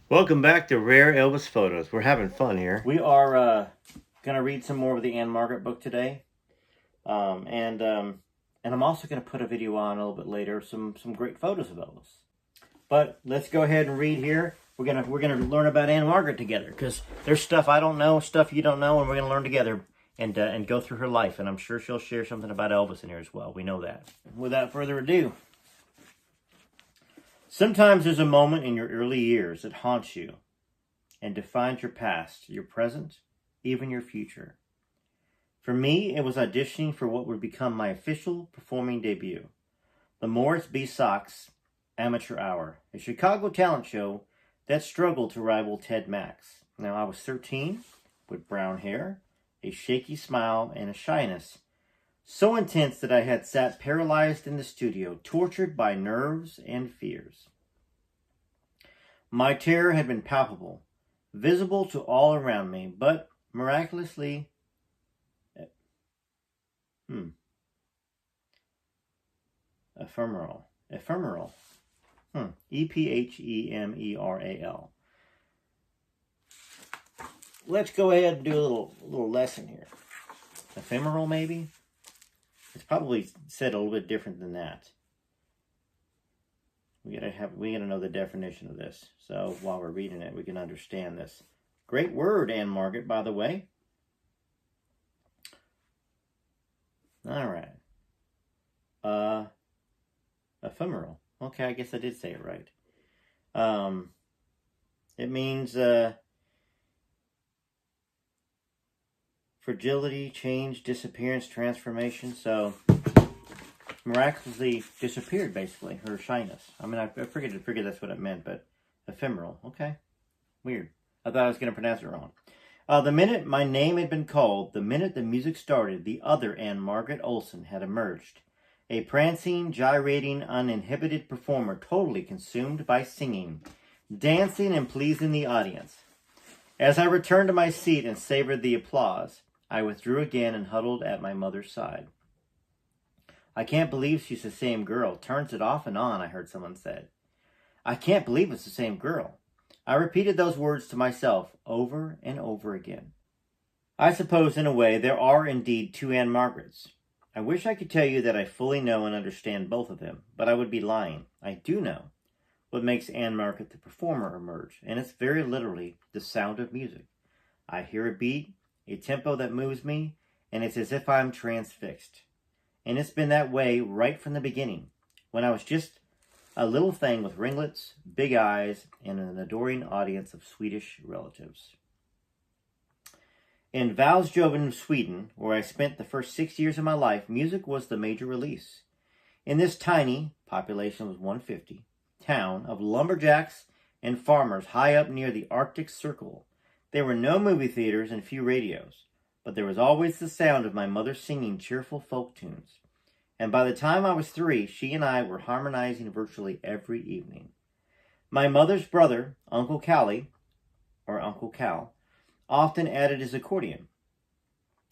Welcome back to Rare Elvis Photos. We're having fun here. We are going to read some more of the Ann-Margret book today. And I'm also going to put a video on a little bit later, some great photos of Elvis. But let's go ahead and read here. We're gonna learn about Ann-Margret together, because there's stuff I don't know, stuff you don't know, and we're gonna learn together and go through her life. And I'm sure she'll share something about Elvis in here as well. We know that. Without further ado, sometimes there's a moment in your early years that haunts you and defines your past, your present, even your future. For me, it was auditioning for what would become my official performing debut, the Morris B. Sox Amateur Hour, a Chicago talent show that struggled to rival Ted Mack's. Now, I was 13, with brown hair, a shaky smile, and a shyness so intense that I had sat paralyzed in the studio, tortured by nerves and fears. My terror had been palpable, visible to all around me, but miraculously ephemeral. Ephemeral. Let's go ahead and do a little lesson here. Ephemeral, maybe? It's probably said a little bit different than that. We gotta know the definition of this. So while we're reading it, we can understand this. Great word, Ann-Margret, by the way. All right. Ephemeral. Okay, I guess I did say it right. It means fragility, change, disappearance, transformation. So miraculously disappeared, basically, her shyness. I mean, I figured that's what it meant, but ephemeral. Okay, weird. I thought I was going to pronounce it wrong. The minute my name had been called, the minute the music started, the other Ann-Margret Olsen had emerged. A prancing, gyrating, uninhibited performer, totally consumed by singing, dancing, and pleasing the audience. As I returned to my seat and savored the applause, I withdrew again and huddled at my mother's side. I can't believe she's the same girl. Turns it off and on, I heard someone say. I can't believe it's the same girl. I repeated those words to myself over and over again. I suppose, in a way, there are indeed two Ann-Margrets. I wish I could tell you that I fully know and understand both of them, but I would be lying. I do know what makes Ann-Margret the performer emerge, and it's very literally the sound of music. I hear a beat, a tempo that moves me, and it's as if I'm transfixed. And it's been that way right from the beginning, when I was just a little thing with ringlets, big eyes, and an adoring audience of Swedish relatives. In Valsjöven, Sweden, where I spent the first 6 years of my life, music was the major release. In this tiny, population was 150, town of lumberjacks and farmers high up near the Arctic Circle, there were no movie theaters and few radios, but there was always the sound of my mother singing cheerful folk tunes. And by the time I was 3, she and I were harmonizing virtually every evening. My mother's brother, Uncle Callie, or Uncle Cal, often added his accordion.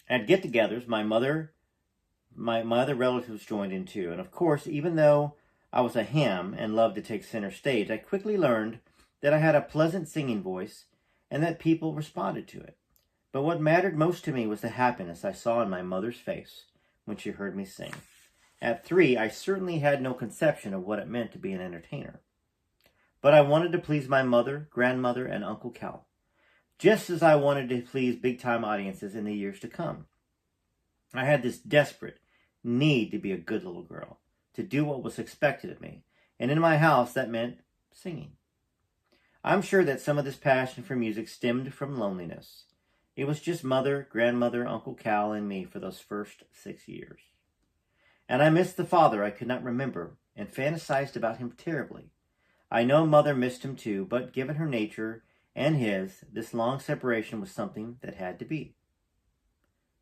At get-togethers, my other relatives joined in too. And of course, even though I was a ham and loved to take center stage, I quickly learned that I had a pleasant singing voice and that people responded to it. But what mattered most to me was the happiness I saw in my mother's face when she heard me sing. At 3, I certainly had no conception of what it meant to be an entertainer. But I wanted to please my mother, grandmother, and Uncle Cal, just as I wanted to please big-time audiences in the years to come. I had this desperate need to be a good little girl, to do what was expected of me, and in my house that meant singing. I'm sure that some of this passion for music stemmed from loneliness. It was just mother, grandmother, Uncle Cal, and me for those first 6 years. And I missed the father I could not remember, and fantasized about him terribly. I know mother missed him too, but given her nature and his, this long separation was something that had to be.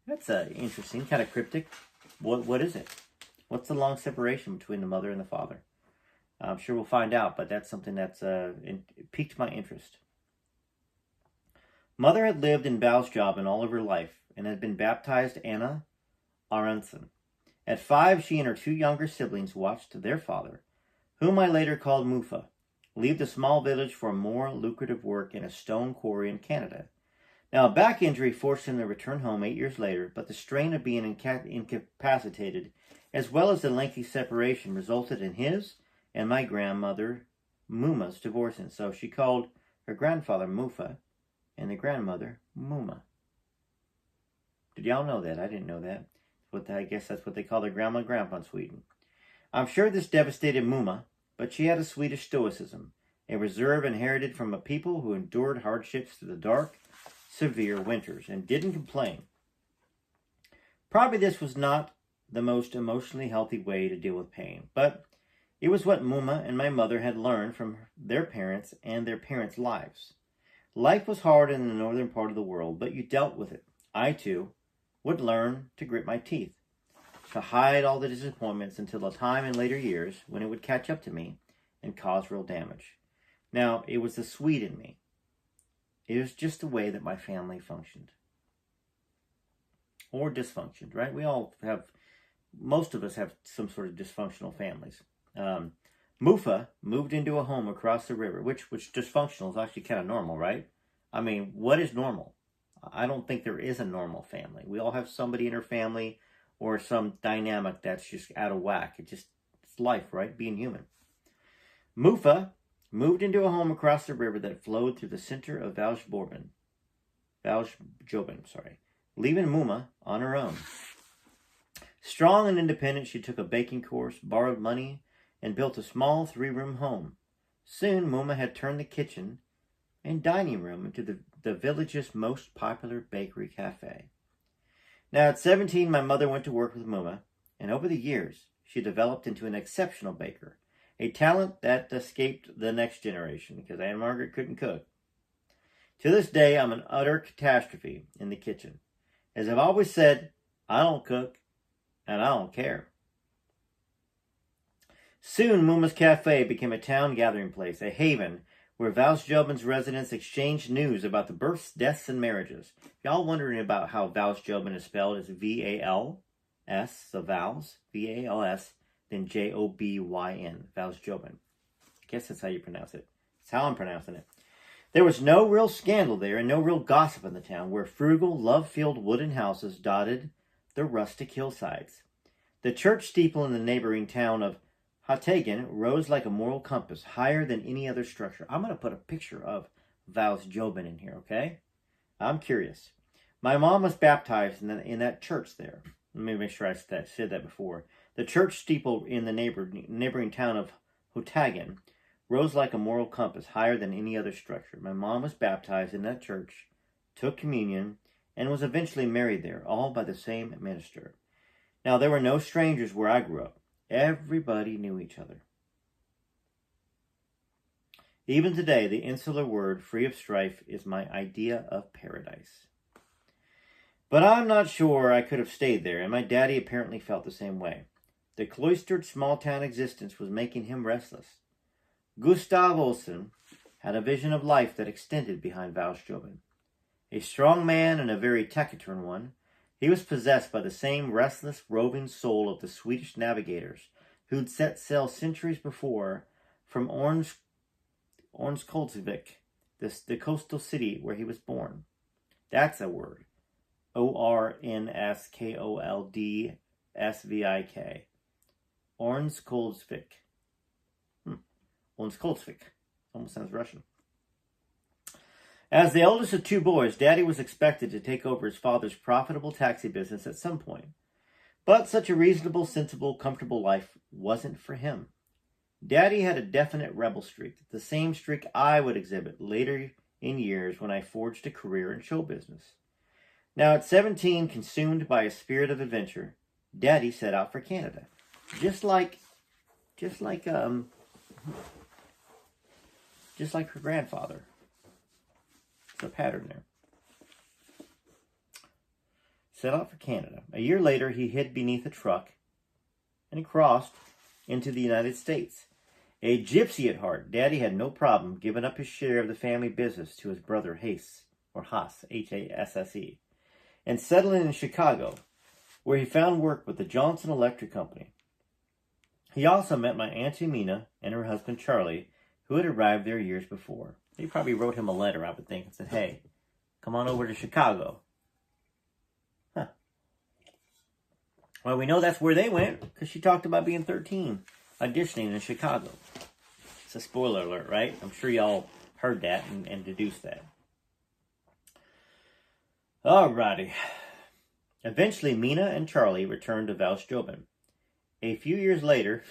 That's interesting, kind of cryptic. What is it? What's the long separation between the mother and the father? I'm sure we'll find out, but that's something that's piqued my interest. Mother had lived in Balsjoben all of her life and had been baptized Anna Aronson. At 5, she and her 2 younger siblings watched their father, whom I later called Mufa, leave the small village for more lucrative work in a stone quarry in Canada. Now, a back injury forced him to return home 8 years later, but the strain of being incapacitated, as well as the lengthy separation, resulted in his and my grandmother Muma's divorcing. So she called her grandfather Mufa and the grandmother Muma. Did y'all know that? I didn't know that. I guess that's what they call their grandma and grandpa in Sweden. I'm sure this devastated Muma, but she had a Swedish stoicism, a reserve inherited from a people who endured hardships through the dark, severe winters and didn't complain. Probably this was not the most emotionally healthy way to deal with pain, but it was what Muma and my mother had learned from their parents and their parents' lives. Life was hard in the northern part of the world, but you dealt with it. I, too, would learn to grit my teeth, to hide all the disappointments until a time in later years when it would catch up to me and cause real damage. Now, it was the Swede in me. It was just the way that my family functioned. Or dysfunctioned, right? Most of us have some sort of dysfunctional families. Mufa moved into a home across the river, which dysfunctional is actually kind of normal, right? I mean, what is normal? I don't think there is a normal family. We all have somebody in our family or some dynamic that's just out of whack. It's life, right? Being human. Mufa moved into a home across the river that flowed through the center of Valjobin, leaving Muma on her own. Strong and independent, she took a baking course, borrowed money, and built a small 3-room home. Soon, Muma had turned the kitchen and dining room into the village's most popular bakery cafe. Now, at 17, my mother went to work with Muma, and over the years, she developed into an exceptional baker, a talent that escaped the next generation because Ann-Margret couldn't cook. To this day, I'm an utter catastrophe in the kitchen. As I've always said, I don't cook, and I don't care. Soon, Muma's Cafe became a town gathering place, a haven where Valjobin's residents exchanged news about the births, deaths, and marriages. If y'all wondering about how Valjobin is spelled, it's V-A-L-S, so Vals, V-A-L-S, then J-O-B-Y-N, Valjobin. I guess that's how you pronounce it. That's how I'm pronouncing it. There was no real scandal there and no real gossip in the town, where frugal, love-filled wooden houses dotted the rustic hillsides. The church steeple in the neighboring town of Hattegen rose like a moral compass, higher than any other structure. I'm going to put a picture of Valjobin in here, okay? I'm curious. My mom was baptized in that church there. Let me make sure I said that before. The church steeple in the neighboring town of Hattegen rose like a moral compass, higher than any other structure. My mom was baptized in that church, took communion, and was eventually married there, all by the same minister. Now, there were no strangers where I grew up. Everybody knew each other. Even today, the insular word, free of strife, is my idea of paradise. But I'm not sure I could have stayed there, and my daddy apparently felt the same way. The cloistered small-town existence was making him restless. Gustav Olsen had a vision of life that extended behind Valjobin. A strong man and a very taciturn one, he was possessed by the same restless, roving soul of the Swedish navigators who'd set sail centuries before from Ornskoldsvik, the coastal city where he was born. That's a word. O-R-N-S-K-O-L-D-S-V-I-K. Ornskoldsvik. Ornskoldsvik. Almost sounds Russian. As the oldest of 2 boys, Daddy was expected to take over his father's profitable taxi business at some point. But such a reasonable, sensible, comfortable life wasn't for him. Daddy had a definite rebel streak, the same streak I would exhibit later in years when I forged a career in show business. Now at 17, consumed by a spirit of adventure, Daddy set out for Canada. Just like her grandfather. A pattern there. Set out for Canada. A year later, he hid beneath a truck and he crossed into the United States. A gypsy at heart, Daddy had no problem giving up his share of the family business to his brother Hasse, H-A-S-S-E, and settling in Chicago, where he found work with the Johnson Electric Company. He also met my Auntie Mina and her husband Charlie who had arrived there years before. They probably wrote him a letter, I would think, and said, hey, come on over to Chicago. Huh. Well, we know that's where they went because she talked about being 13, auditioning in Chicago. It's a spoiler alert, right? I'm sure y'all heard that and deduced that. Alrighty. Eventually, Mina and Charlie returned to Valsjoben. A few years later,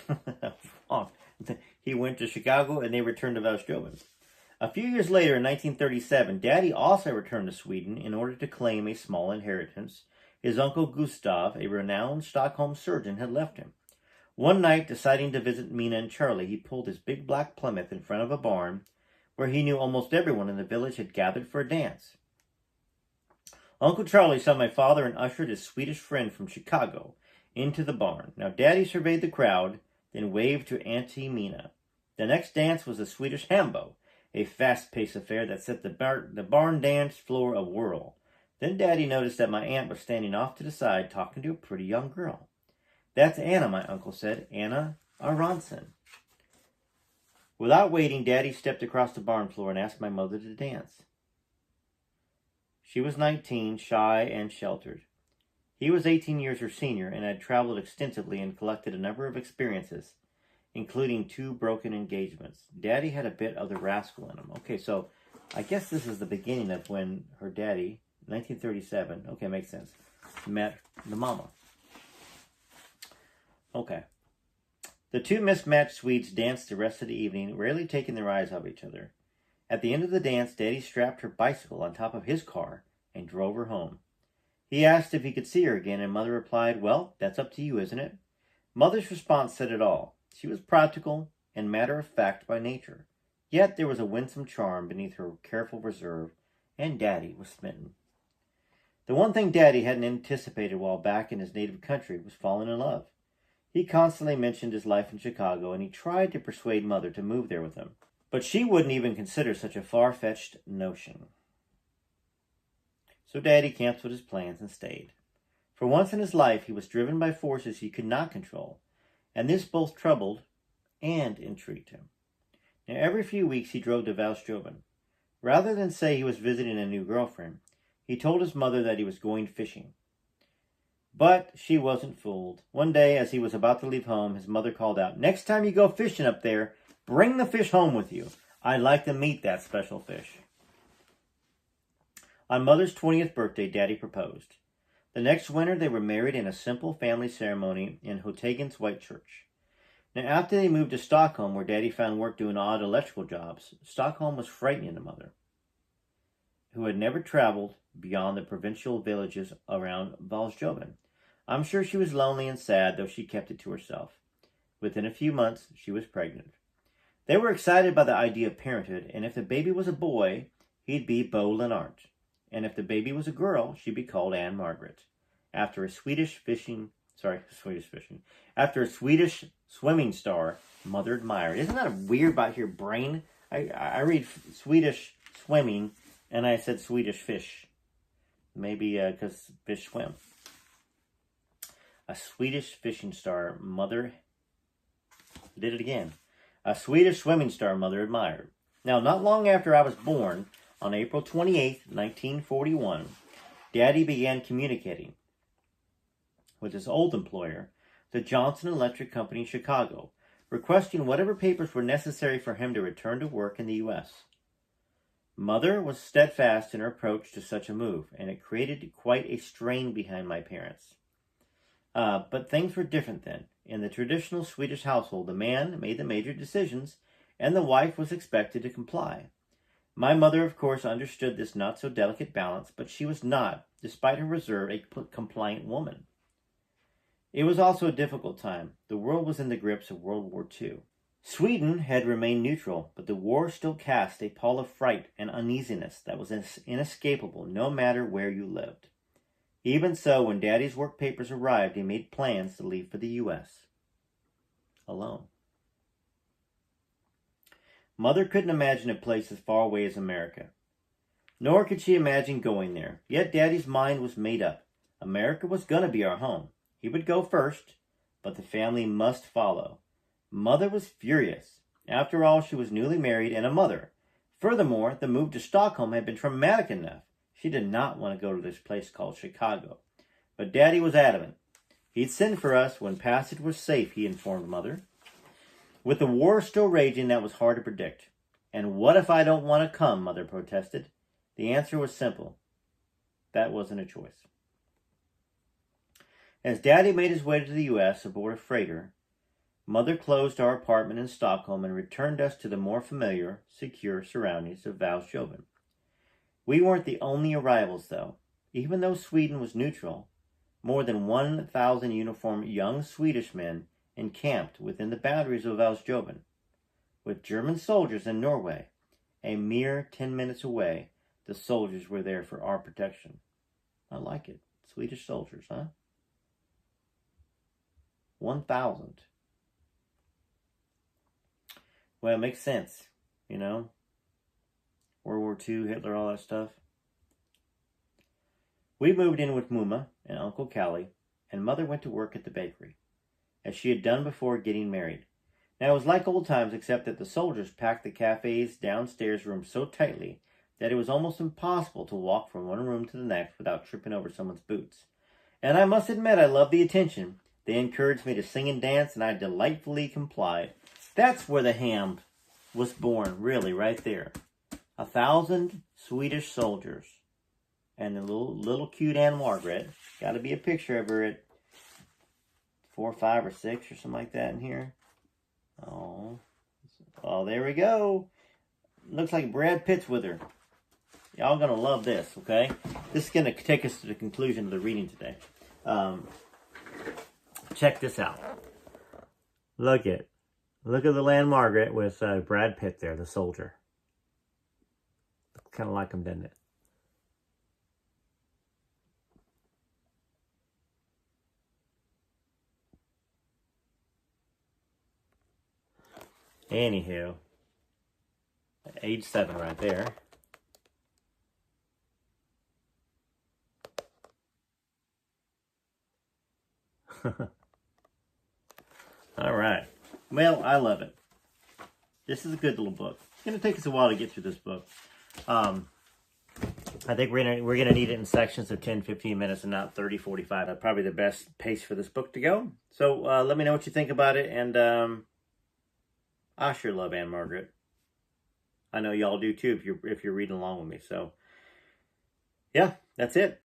he went to Chicago and they returned to Valsjoben. A few years later, in 1937, Daddy also returned to Sweden in order to claim a small inheritance his uncle Gustav, a renowned Stockholm surgeon, had left him. One night, deciding to visit Mina and Charlie, he pulled his big black Plymouth in front of a barn where he knew almost everyone in the village had gathered for a dance. Uncle Charlie saw my father and ushered his Swedish friend from Chicago into the barn. Now, Daddy surveyed the crowd, then waved to Auntie Mina. The next dance was the Swedish Hambo, a fast-paced affair that set the barn dance floor a-whirl. Then Daddy noticed that my aunt was standing off to the side talking to a pretty young girl. That's Anna, my uncle said. Anna Aronson. Without waiting, Daddy stepped across the barn floor and asked my mother to dance. She was 19, shy and sheltered. He was 18 years her senior and had traveled extensively and collected a number of experiences, including 2 broken engagements. Daddy had a bit of the rascal in him. Okay, so I guess this is the beginning of when her daddy, 1937, okay, makes sense, met the mama. Okay. The 2 mismatched Swedes danced the rest of the evening, rarely taking their eyes off each other. At the end of the dance, Daddy strapped her bicycle on top of his car and drove her home. He asked if he could see her again, and Mother replied, well, that's up to you, isn't it? Mother's response said it all. She was practical and matter-of-fact by nature. Yet there was a winsome charm beneath her careful reserve, and Daddy was smitten. The one thing Daddy hadn't anticipated while back in his native country was falling in love. He constantly mentioned his life in Chicago, and he tried to persuade Mother to move there with him. But she wouldn't even consider such a far-fetched notion. So Daddy canceled his plans and stayed. For once in his life, he was driven by forces he could not control, and this both troubled and intrigued him. Now, every few weeks he drove to Valsjoben. Rather than say he was visiting a new girlfriend, he told his mother that he was going fishing. But she wasn't fooled. One day, as he was about to leave home, his mother called out, next time you go fishing up there, bring the fish home with you. I'd like to meet that special fish. On Mother's 20th birthday, Daddy proposed. The next winter, they were married in a simple family ceremony in Hotagens White Church. Now, after they moved to Stockholm, where Daddy found work doing odd electrical jobs, Stockholm was frightening to Mother, who had never traveled beyond the provincial villages around Valsjoben. I'm sure she was lonely and sad, though she kept it to herself. Within a few months, she was pregnant. They were excited by the idea of parenthood, and if the baby was a boy, he'd be Bo Lennart. And if the baby was a girl, she'd be called Ann-Margret, after a Swedish swimming star Mother admired. Isn't that weird about your brain? I read Swedish swimming, and I said Swedish fish. Maybe because fish swim. A Swedish fishing star Mother did it again. A Swedish swimming star Mother admired. Now, not long after I was born, on April 28, 1941, Daddy began communicating with his old employer, the Johnson Electric Company in Chicago, requesting whatever papers were necessary for him to return to work in the U.S. Mother was steadfast in her approach to such a move, and it created quite a strain behind my parents. But things were different then. In the traditional Swedish household, the man made the major decisions, and the wife was expected to comply. My mother, of course, understood this not-so-delicate balance, but she was not, despite her reserve, a compliant woman. It was also a difficult time. The world was in the grips of World War II. Sweden had remained neutral, but the war still cast a pall of fright and uneasiness that was inescapable no matter where you lived. Even so, when Daddy's work papers arrived, he made plans to leave for the U.S. alone. Mother couldn't imagine a place as far away as America. Nor could she imagine going there. Yet Daddy's mind was made up. America was going to be our home. He would go first, but the family must follow. Mother was furious. After all, she was newly married and a mother. Furthermore, the move to Stockholm had been traumatic enough. She did not want to go to this place called Chicago. But Daddy was adamant. He'd send for us when passage was safe, he informed Mother. With the war still raging, that was hard to predict. And what if I don't want to come, Mother protested. The answer was simple. That wasn't a choice. As Daddy made his way to the U.S. aboard a freighter, Mother closed our apartment in Stockholm and returned us to the more familiar, secure surroundings of Valsjöben. We weren't the only arrivals, though. Even though Sweden was neutral, more than 1,000 uniformed young Swedish men encamped within the boundaries of Valsjöben. With German soldiers in Norway, a mere 10 minutes away, the soldiers were there for our protection. I like it. Swedish soldiers, huh? 1,000. Well, it makes sense, you know? World War II, Hitler, all that stuff. We moved in with Muma and Uncle Callie, and Mother went to work at the bakery, as she had done before getting married. Now, it was like old times, except that the soldiers packed the cafe's downstairs room so tightly that it was almost impossible to walk from one room to the next without tripping over someone's boots. And I must admit, I loved the attention. They encouraged me to sing and dance, and I delightfully complied. That's where the ham was born, really, right there. 1,000 Swedish soldiers. And the little cute Ann-Margret. Got to be a picture of her at 4, 5, or 6 or something like that in here. Oh, there we go. Looks like Brad Pitt's with her. Y'all gonna love this, okay? This is gonna take us to the conclusion of the reading today. Check this out. Look at the Ann-Margret with Brad Pitt there, the soldier. Kind of like him, doesn't it? Anywho, age 7 right there. All right. Well, I love it. This is a good little book. It's going to take us a while to get through this book. I think we're gonna need it in sections of 10, 15 minutes and not 30, 45. That's probably the best pace for this book to go. So let me know what you think about it. And I sure love Ann-Margret. I know y'all do too if you're reading along with me. So yeah, that's it.